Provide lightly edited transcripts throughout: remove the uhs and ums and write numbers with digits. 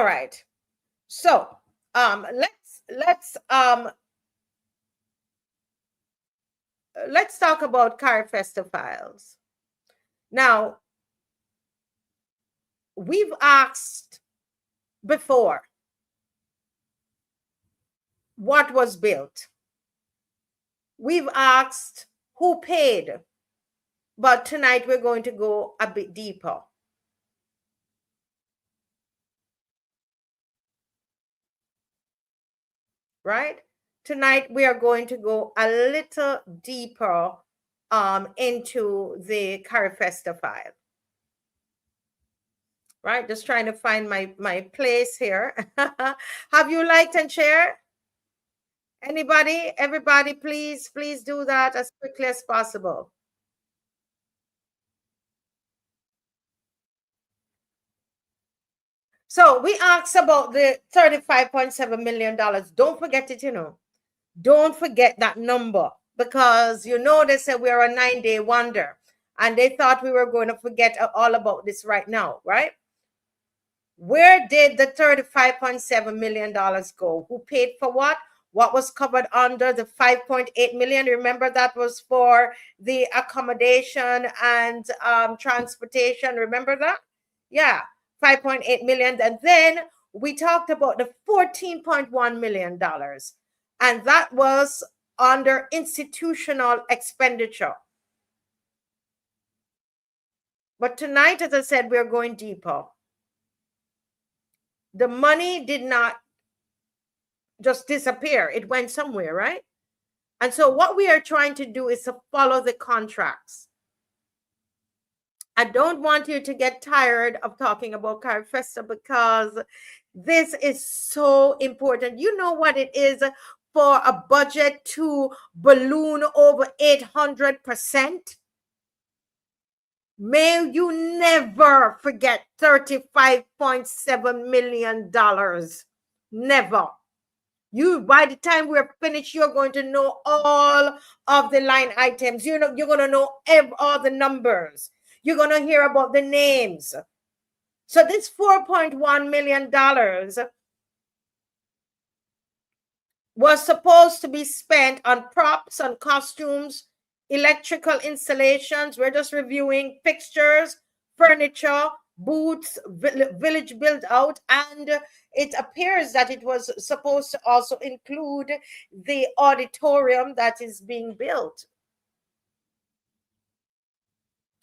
All right. So let's talk about Carifesta files. Now, we've asked before what was built. We've asked who paid, but tonight we're going to go a bit deeper. Right? Tonight we are going to go a little deeper into the Carifesta file. Right? Just trying to find my place here. Have you liked and shared? Anybody? Everybody, please do that as quickly as possible. So we asked about the $35.7 million. Don't forget it, Don't forget that number, because they said we're a 9-day wonder and they thought we were going to forget all about this right now, right? Where did the $35.7 million go? Who paid for what? What was covered under the $5.8 million? Remember, that was for the accommodation and transportation. Remember that? Yeah, $5.8 million. And then we talked about the $14.1 million. And that was under institutional expenditure. But tonight, as I said, we're going deeper. The money did not just disappear. It went somewhere, right? And so what we are trying to do is to follow the contracts. I don't want you to get tired of talking about Carifesta, because this is so important. You know what it is for a budget to balloon over 800%? May you never forget $35.7 million. Never. By the time we're finished, you're going to know all of the line items. You're going to know all the numbers. You're going to hear about the names. So this $4.1 million was supposed to be spent on props, on costumes, electrical installations. We're just reviewing fixtures, furniture, booths, village build out, and it appears that it was supposed to also include the auditorium that is being built.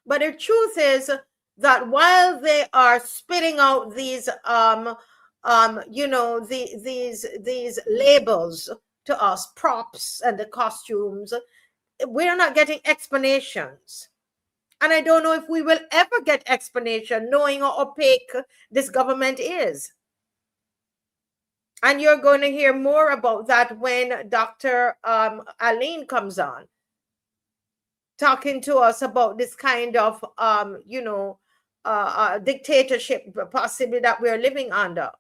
But the truth is that while they are spitting out these these labels to us, props and the costumes, we're not getting explanations. And I don't know if we will ever get explanation, knowing how opaque this government is. And you're going to hear more about that when Dr. Aline comes on, talking to us about this kind of, dictatorship possibly that we're living under.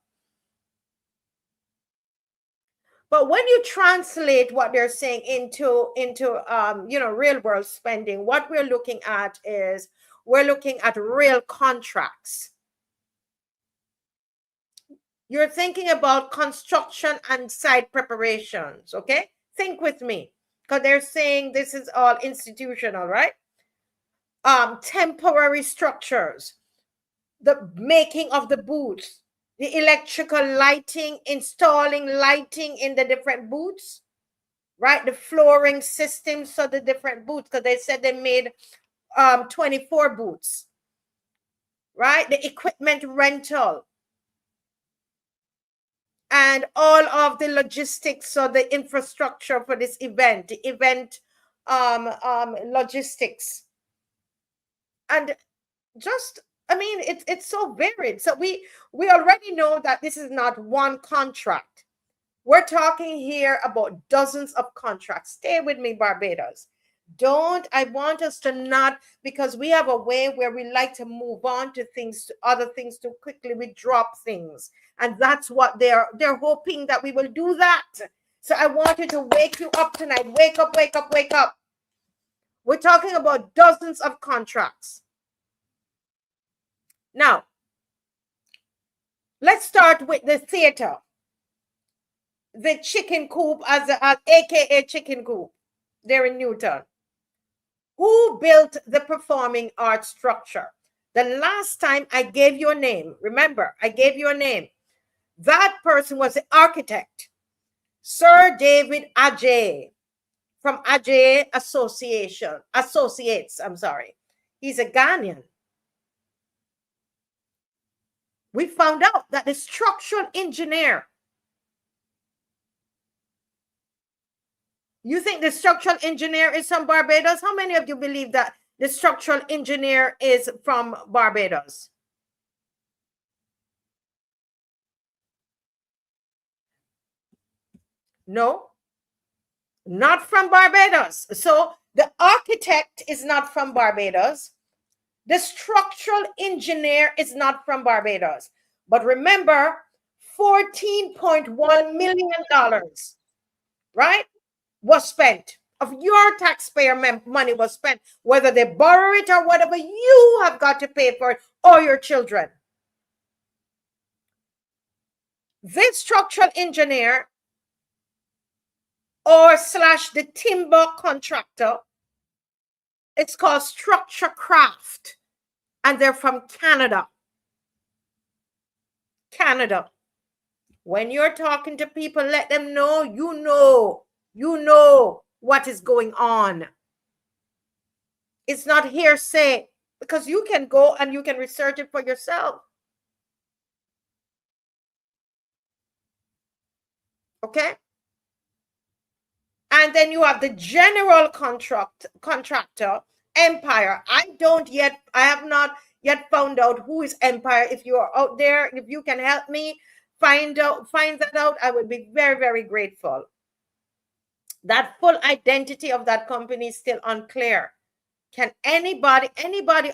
But when you translate what they're saying into real world spending, what we're looking at is we're looking at real contracts. You're thinking about construction and site preparations, okay? Think with me, because they're saying this is all institutional, right? Temporary structures, the making of the booths, the electrical lighting, installing lighting in the different booths, right? The flooring systems for the different booths, because they said they made 24 booths, right? The equipment rental, and all of the logistics or the infrastructure for this event, the event logistics. And just, I mean, it's so varied. So we already know that this is not one contract. We're talking here about dozens of contracts. Stay with me, Barbados. I want us to not, because we have a way where we like to move on to things, to other things too quickly. We drop things. And that's what they're hoping that we will do that. So I wanted to wake you up tonight. Wake up, wake up, wake up. We're talking about dozens of contracts. Now, Let's start with the theater. The chicken coop, as AKA chicken coop, there in Newton. Who built the performing arts structure? The last time I gave you a name, remember, I gave you a name. That person was the architect, Sir David Agitate, from Agitate Associates, I'm sorry. He's a Ghanaian. We found out that the structural engineer, you think the structural engineer is from Barbados? How many of you believe that the structural engineer is from Barbados? No, not from Barbados. So the architect is not from Barbados. The structural engineer is not from Barbados. But remember, $14.1 million, right, was spent. Of your taxpayer money was spent, whether they borrow it or whatever, you have got to pay for it, or your children. This structural engineer or slash the timber contractor, it's called Structure Craft, and they're from Canada. Canada. When you're talking to people, let them know you know what is going on. It's not hearsay, because you can go and you can research it for yourself. Okay? And then you have the general contractor, Empire. I have not yet found out who is Empire. If you are out there, if you can help me find that out, I would be very, very grateful. That full identity of that company is still unclear. Can anybody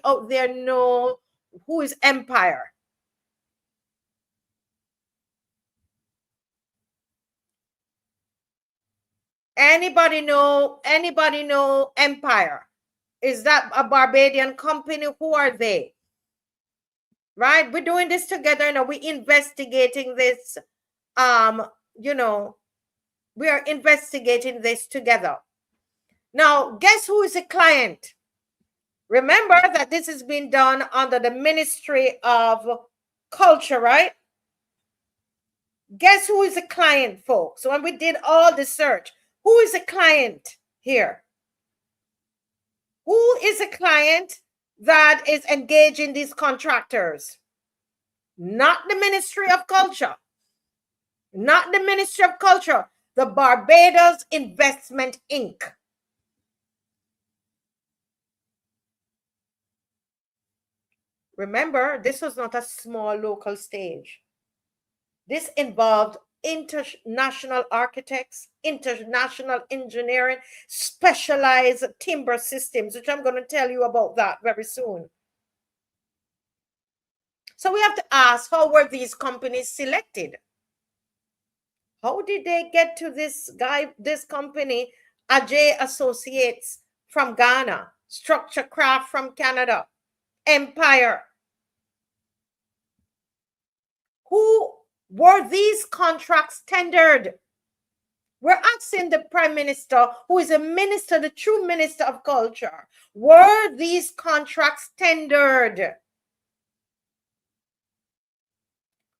out there know who is Empire? Anybody know Empire? Is that a Barbadian company? Who are they? Right? We're doing this together now. We're investigating this. We are investigating this together. Now, guess who is a client? Remember that this has been done under the Ministry of Culture, right? Guess who is a client, folks? So when we did all the search, who is a client here? Who is a client that is engaging these contractors? Not the Ministry of Culture. Not the Ministry of Culture. The Barbados Investment Inc. Remember, this was not a small local stage. This involved international architects, international engineering, specialized timber systems, which I'm going to tell you about that very soon. So we have to ask, how were these companies selected? How did they get to this company, Agitate Associates from Ghana, Structure Craft from Canada, Empire? Who were these contracts tendered? We're asking the Prime Minister, who is a minister, the true Minister of Culture. Were these contracts tendered?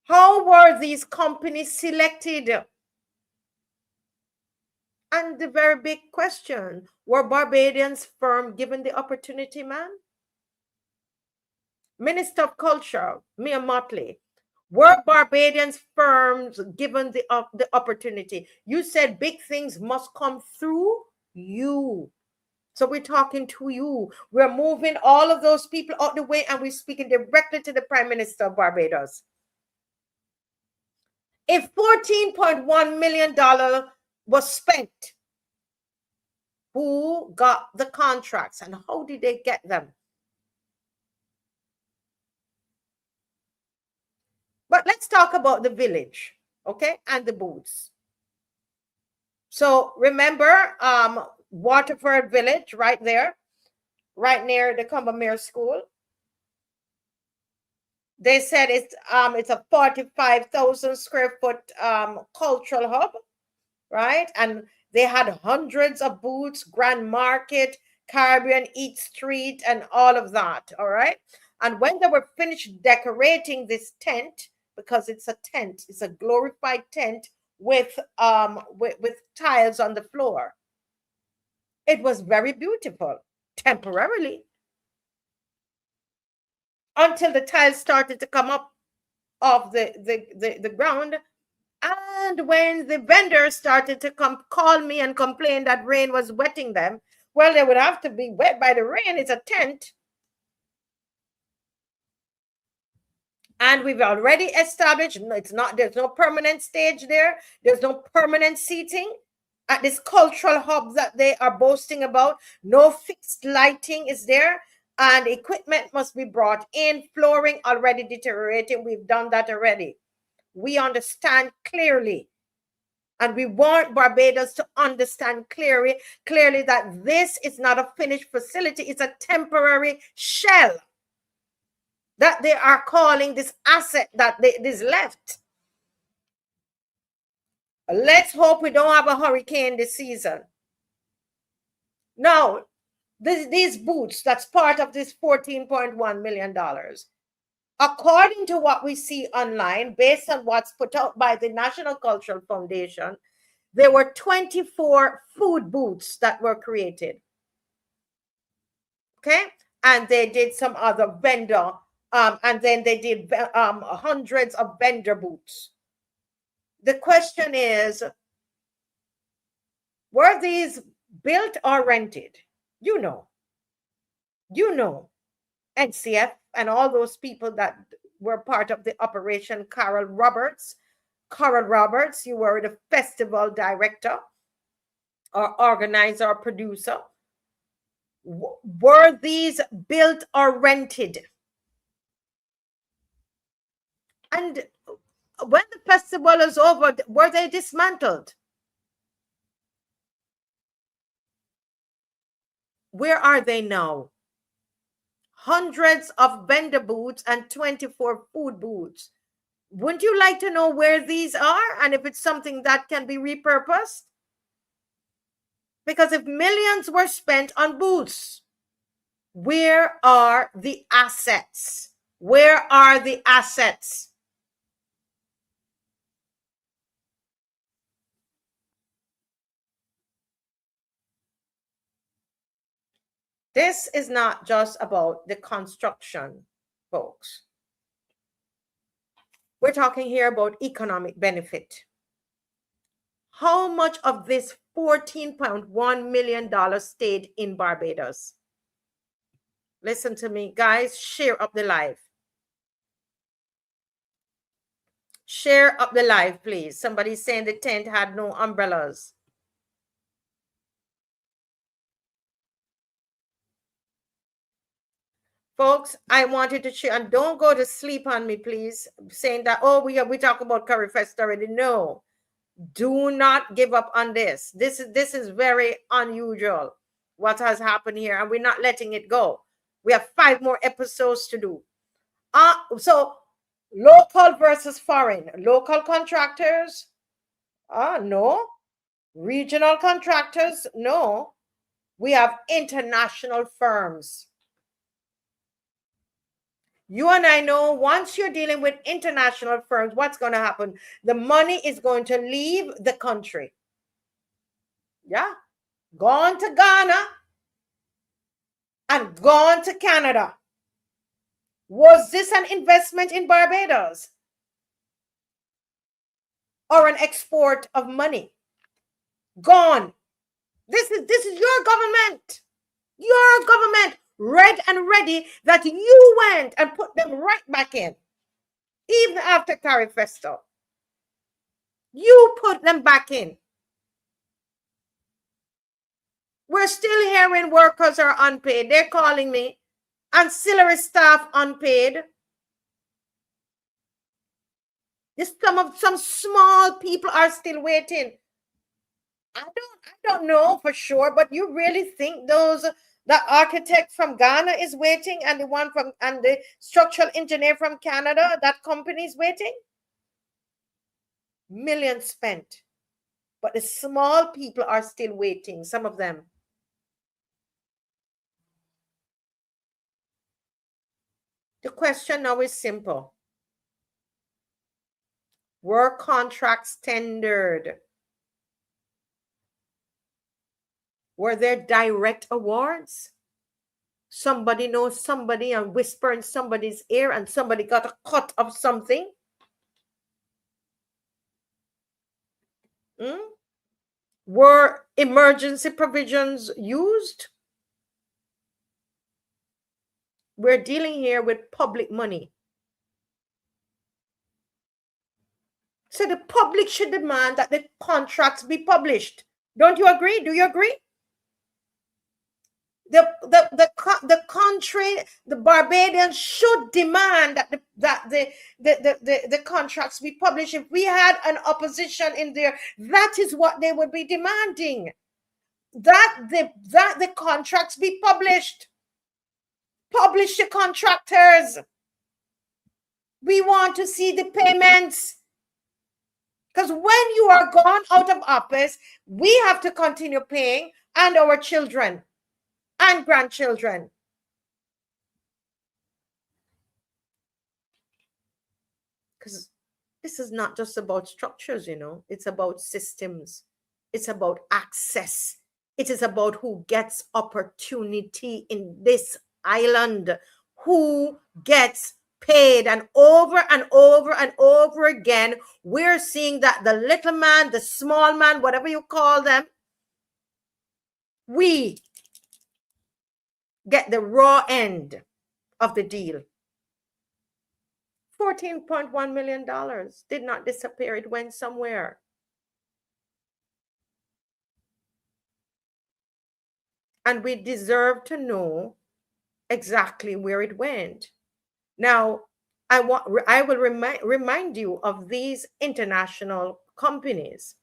How were these companies selected? And the very big question, were Barbadians firm given the opportunity, man? Minister of Culture, E.M.M.A. Were Barbadians firms given the opportunity? You said big things must come through you. So we're talking to you. We're moving all of those people out the way, and we're speaking directly to the Prime Minister of Barbados. If $14.1 million was spent, who got the contracts and how did they get them? But let's talk about the village, okay, and the booths. So remember, Waterford Village, right there, right near the Combermere School. They said it's a 45,000 square foot cultural hub, right? And they had hundreds of booths, Grand Market, Caribbean Eat Street, and all of that. All right. And when they were finished decorating this tent, because it's a tent, it's a glorified tent with tiles on the floor. It was very beautiful temporarily until the tiles started to come up off the ground. And when the vendors started to call me and complain that rain was wetting them, well, they would have to be wet by the rain. It's a tent. And we've already established there's no permanent stage there. There's no permanent seating at this cultural hub that they are boasting about. No fixed lighting is there. And equipment must be brought in. Flooring already deteriorating. We've done that already. We understand clearly. And we want Barbados to understand clearly that this is not a finished facility. It's a temporary shell that they are calling this asset that is left. Let's hope we don't have a hurricane this season. Now, these boots, that's part of this $14.1 million. According to what we see online, based on what's put out by the National Cultural Foundation, there were 24 food booths that were created. Okay? And they did some other vendor, and then they did hundreds of vendor booths. The question is, were these built or rented? You know, NCF and all those people that were part of the operation. Carol Roberts, you were the festival director or organizer or producer. Were these built or rented? And when the festival is over, were they dismantled? Where are they now? Hundreds of vendor booths and 24 food booths. Wouldn't you like to know where these are and if it's something that can be repurposed? Because if millions were spent on booths, where are the assets? Where are the assets? This is not just about the construction, folks. We're talking here about economic benefit. How much of this $14.1 million stayed in Barbados? Listen to me, guys. Share up the live. Share up the live, please. Somebody's saying the tent had no umbrellas. Folks, I wanted to share, and don't go to sleep on me, please, saying that, oh, we talk about Carifesta already. No, do not give up on this. This is very unusual, what has happened here, and we're not letting it go. We have 5 more episodes to do. So local versus foreign. Local contractors? No. Regional contractors? No. We have international firms. You and I know once you're dealing with international firms, what's going to happen? The money is going to leave the country. Yeah. Gone to Ghana and gone to Canada. Was this an investment in Barbados? Or an export of money? Gone. This is your government. Your government. Red and ready that you went and put them right back in. Even after Carifesta. You put them back in. We're still hearing workers are unpaid. They're calling me. Ancillary staff unpaid. Some small people are still waiting. I don't know for sure, but you really think those The architect from Ghana is waiting, and the structural engineer from Canada, that company is waiting. Millions spent. But the small people are still waiting, some of them. The question now is simple. Were contracts tendered? Were there direct awards? Somebody knows somebody and whisper in somebody's ear and somebody got a cut of something? Were emergency provisions used? We're dealing here with public money. So the public should demand that the contracts be published. Don't you agree? Do you agree? The country, the Barbadians should demand that the contracts be published. If we had an opposition in there, that is what they would be demanding. That the contracts be published. Publish the contractors. We want to see the payments. Because when you are gone out of office, we have to continue paying, and our children and grandchildren. Because this is not just about structures, you know, it's about systems. It's about access. It is about who gets opportunity in this island, who gets paid. And over and over and over again, we're seeing that the little man, the small man, whatever you call them, we get the raw end of the deal. $14.1 million did not disappear. It went somewhere. And we deserve to know exactly where it went. Now, I will remind you of these international companies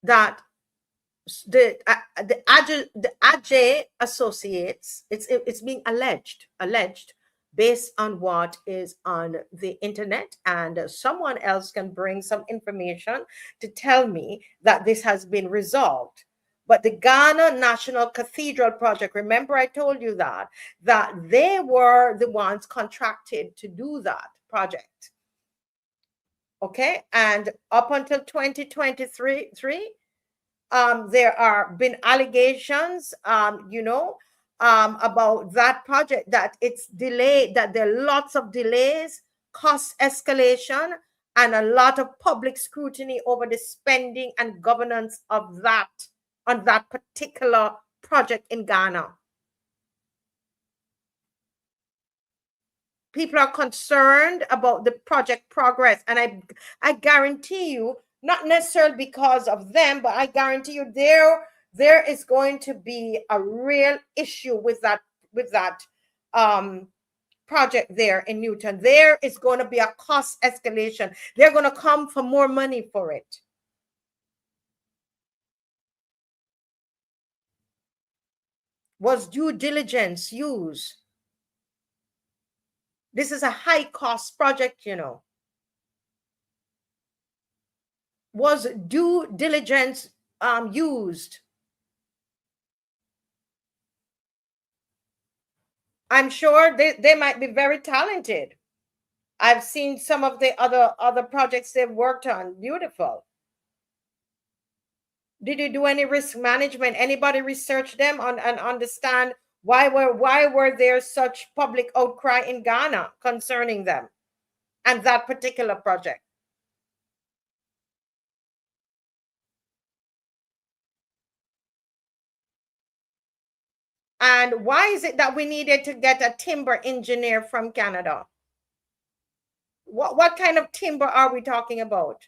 that the Agitate associates. It's being alleged based on what is on the internet, and someone else can bring some information to tell me that this has been resolved. But the Ghana National Cathedral Project, remember I told you that they were the ones contracted to do that project. Okay, and up until 2023, there are been allegations, about that project, that it's delayed, that there are lots of delays, cost escalation, and a lot of public scrutiny over the spending and governance of that, on that particular project in Ghana. People are concerned about the project progress, and I guarantee you, not necessarily because of them, but I guarantee you there is going to be a real issue with that project there in Newton. There is going to be a cost escalation. They're going to come for more money for it. Was due diligence used? This is a high cost project, you know. Was due diligence used? I'm sure they might be very talented. I've seen some of the other projects they've worked on. Beautiful. Did you do any risk management? Anybody research them and understand why were there such public outcry in Ghana concerning them and that particular project? And why is it that we needed to get a timber engineer from Canada? What kind of timber are we talking about?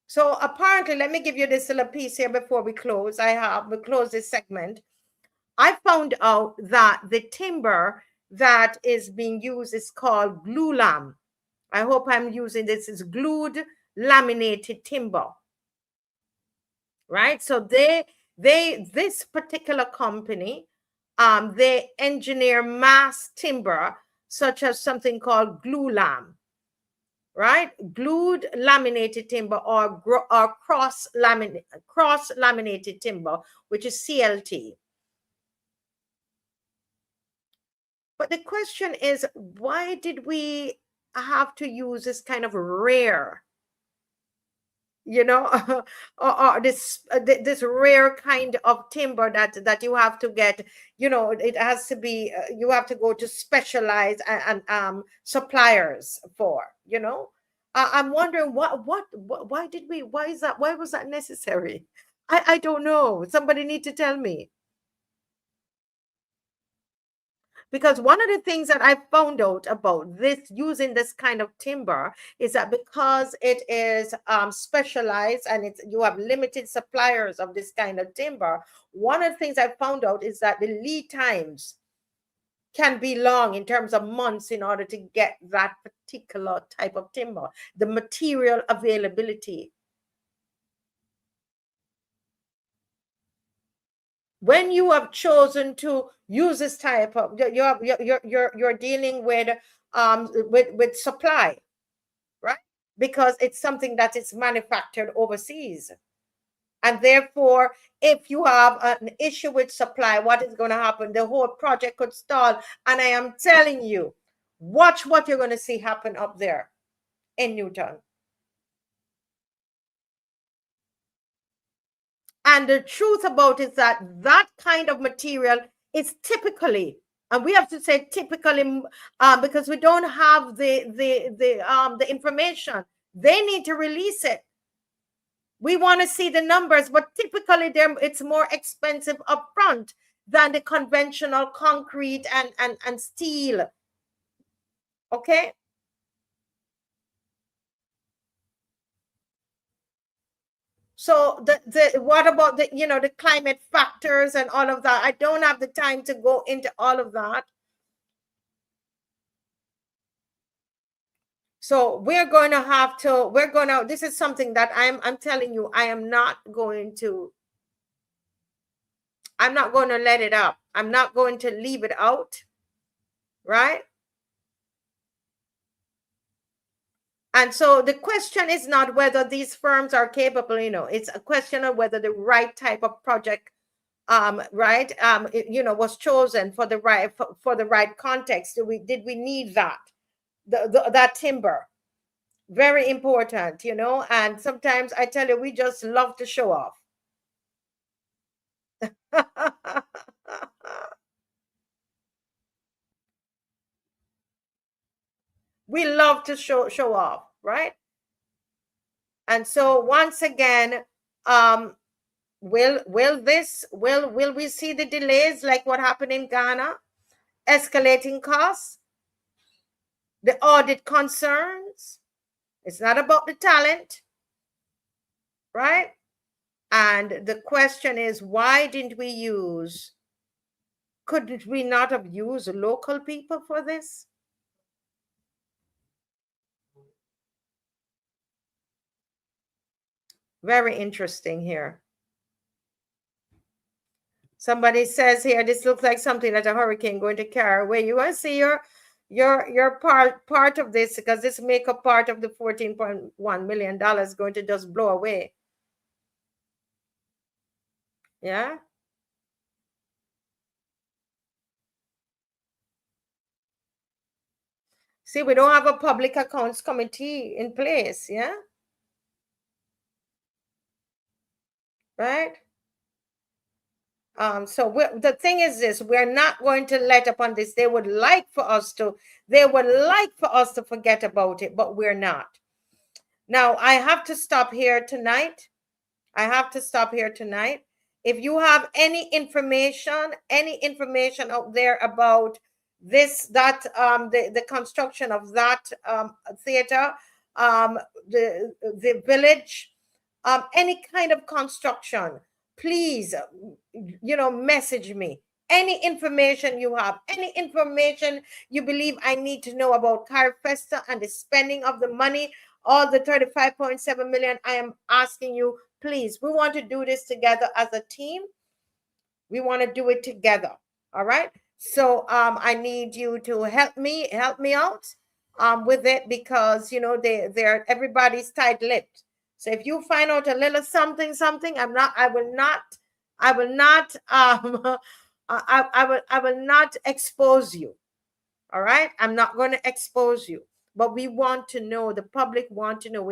So apparently, let me give you this little piece here before we close. We close this segment. I found out that the timber that is being used is called glulam. I hope I'm using this, is glued laminated timber, right? So this particular company, they engineer mass timber, such as something called glue lam, right? Glued laminated timber, or cross laminated timber, which is CLT. But the question is, why did we have to use this kind of rare, or this rare kind of timber that you have to get? It has to be, you have to go to specialized and suppliers for. I'm wondering why did we? Why was that necessary? I don't know. Somebody need to tell me. Because one of the things that I found out about this, using this kind of timber, is that because it is specialized and you have limited suppliers of this kind of timber, one of the things I found out is that the lead times can be long, in terms of months, in order to get that particular type of timber, the material availability. When you have chosen to use this type of, you're dealing with supply, right? Because it's something that is manufactured overseas. And therefore, if you have an issue with supply, what is going to happen? The whole project could stall. And I am telling you, watch what you're going to see happen up there in Newton. And the truth about it is that kind of material is typically, and we have to say typically, because we don't have the information. They need to release it. We want to see the numbers, but typically it's more expensive upfront than the conventional concrete and steel. Okay. So what about the climate factors and all of that? I don't have the time to go into all of that. So this is something that I'm telling you, I'm not going to let it up. I'm not going to leave it out, right? And so the question is not whether these firms are capable, it's a question of whether the right type of project, was chosen for the right context. Did we need that, that timber? Very important, and sometimes I tell you, we just love to show off. We love to show off, right? And so once again, will we see the delays like what happened in Ghana? Escalating costs, the audit concerns. It's not about the talent, right? And the question is, why didn't we couldn't we not have used local people for this? Very interesting here. Somebody says here, this looks like something that a hurricane going to carry away. You want to see your part of this, because this make up part of the $14.1 million going to just blow away. Yeah. See, we don't have a public accounts committee in place. Yeah. Right. So the thing is this, we're not going to let up on this. They would like for us to forget about it, but we're not. Now, I have to stop here tonight. If you have any information out there about the construction of that theater, the village, any kind of construction, please, message me. Any information you have, any information you believe I need to know about Carifesta and the spending of the money, all the 35.7 million, I am asking you, please, we want to do this together as a team. We want to do it together. All right. So I need you to help me out with it, because you know they're everybody's tight-lipped. So if you find out a little something, I will not I will not expose you. All right. I'm not going to expose you. But we want to know, the public want to know.